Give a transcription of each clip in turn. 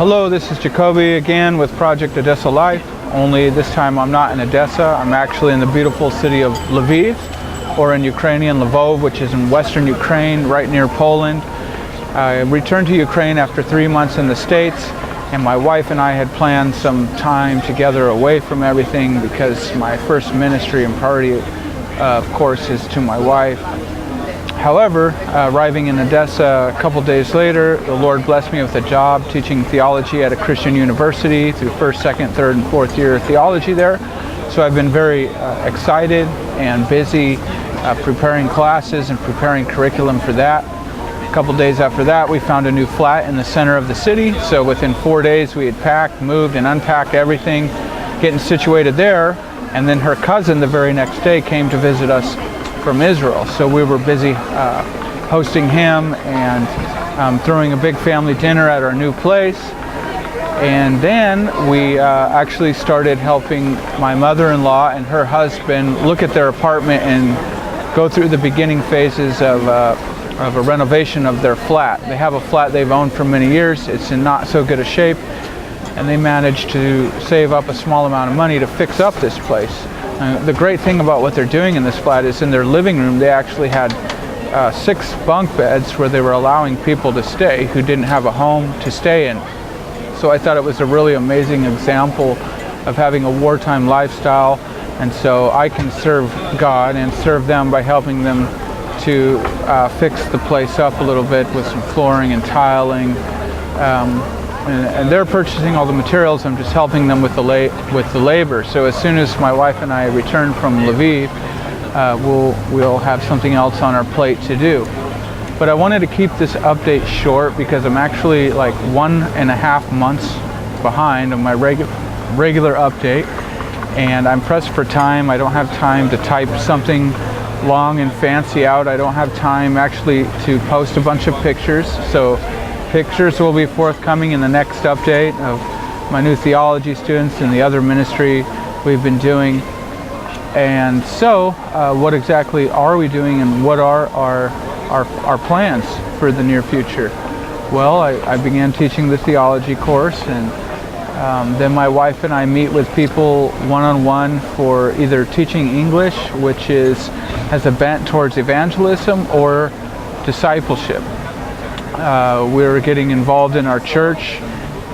Hello, this is Jacoby again with Project Odessa Life, only this time I'm not in Odessa. I'm actually in the beautiful city of Lviv, or in Ukrainian Lvov, which is in western Ukraine, right near Poland. I returned to Ukraine after 3 months in the States, and my wife and I had planned some time together away from everything because my first ministry and priority, of course, is to my wife. However, arriving in Odessa a couple days later, the Lord blessed me with a job teaching theology at a Christian university through first, second, third, and fourth year theology there. So I've been very excited and busy preparing classes and preparing curriculum for that. A couple days after that, we found a new flat in the center of the city. So within 4 days, we had packed, moved, and unpacked everything, getting situated there. And then her cousin the very next day came to visit us from Israel. So we were busy hosting him and throwing a big family dinner at our new place. And then we actually started helping my mother-in-law and her husband look at their apartment and go through the beginning phases of a renovation of their flat. They have a flat they've owned for many years. It's in not so good a shape, and they managed to save up a small amount of money to fix up this place. The great thing about what they're doing in this flat is in their living room they actually had 6 bunk beds where they were allowing people to stay who didn't have a home to stay in. So I thought it was a really amazing example of having a wartime lifestyle, and so I can serve God and serve them by helping them to fix the place up a little bit with some flooring and tiling. And they're purchasing all the materials. I'm just helping them with the labor. So as soon as my wife and I return from Lviv, we'll have something else on our plate to do. But I wanted to keep this update short because I'm actually like 1.5 months behind on my regular update, and I'm pressed for time. I don't have time to type something long and fancy out. I don't have time actually to post a bunch of pictures. So pictures will be forthcoming in the next update of my new theology students and the other ministry we've been doing. And so what exactly are we doing, and what are our plans for the near future? Well, I began teaching the theology course, and then my wife and I meet with people one-on-one for either teaching English, which has a bent towards evangelism, or discipleship. We're getting involved in our church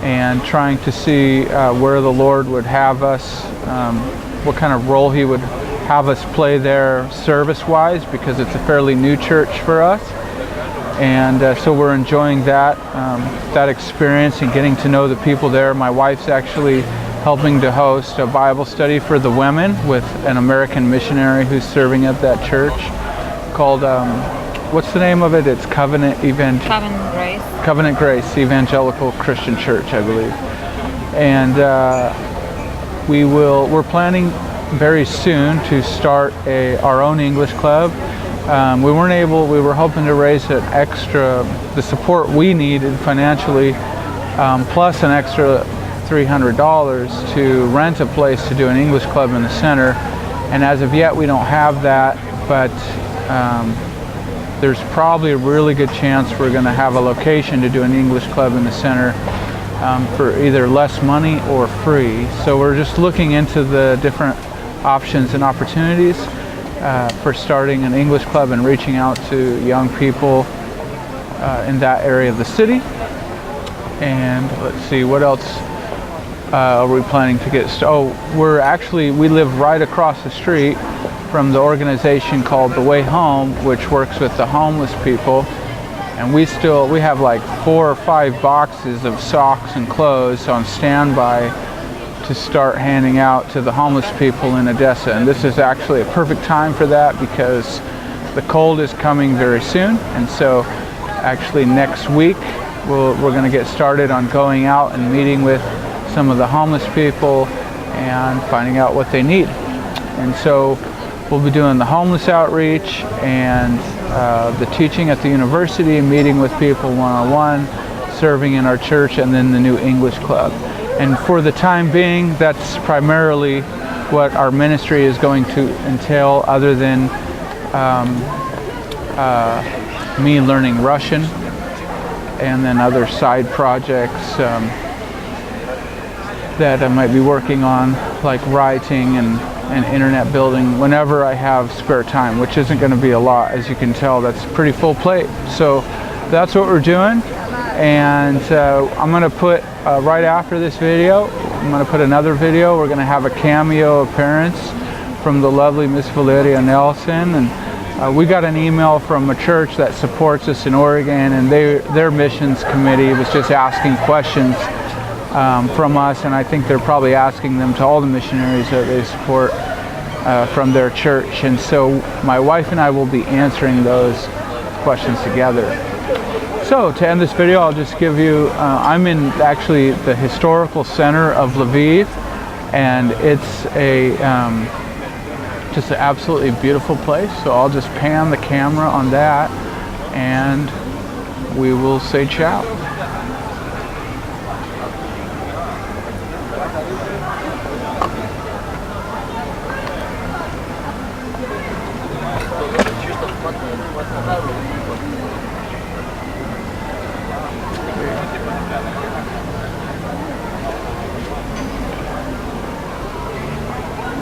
and trying to see where the Lord would have us, what kind of role He would have us play there service-wise, because it's a fairly new church for us. And so we're enjoying that experience and getting to know the people there. My wife's actually helping to host a Bible study for the women with an American missionary who's serving at that church called what's the name of it? It's Covenant Grace. Covenant Grace Evangelical Christian Church, I believe. And we're planning very soon to start our own English club. We were hoping to raise the support we needed financially, plus an extra $300 to rent a place to do an English club in the center. And as of yet, we don't have that, but there's probably a really good chance we're going to have a location to do an English club in the center for either less money or free. So we're just looking into the different options and opportunities for starting an English club and reaching out to young people in that area of the city. And let's see, what else are we planning to get started? We live right across the street from the organization called The Way Home, which works with the homeless people, and we have like 4 or 5 boxes of socks and clothes on standby to start handing out to the homeless people in Odessa. And this is actually a perfect time for that because the cold is coming very soon, and so actually next week we're going to get started on going out and meeting with some of the homeless people and finding out what they need. And so we'll be doing the homeless outreach and the teaching at the university, meeting with people one-on-one, serving in our church, and then the new English club. And for the time being, that's primarily what our ministry is going to entail, other than me learning Russian and then other side projects. that I might be working on, like writing and internet building, whenever I have spare time, which isn't going to be a lot. As you can tell, that's a pretty full plate. So that's what we're doing. And I'm going to put, right after this video, I'm going to put another video. We're going to have a cameo appearance from the lovely Miss Valeria Nelson. And we got an email from a church that supports us in Oregon, and their missions committee was just asking questions from us, and I think they're probably asking them to all the missionaries that they support from their church. And so my wife and I will be answering those questions together. So to end this video, I'll just give you, I'm in actually the historical center of Lviv, and it's a just an absolutely beautiful place. So I'll just pan the camera on that, and we will say ciao.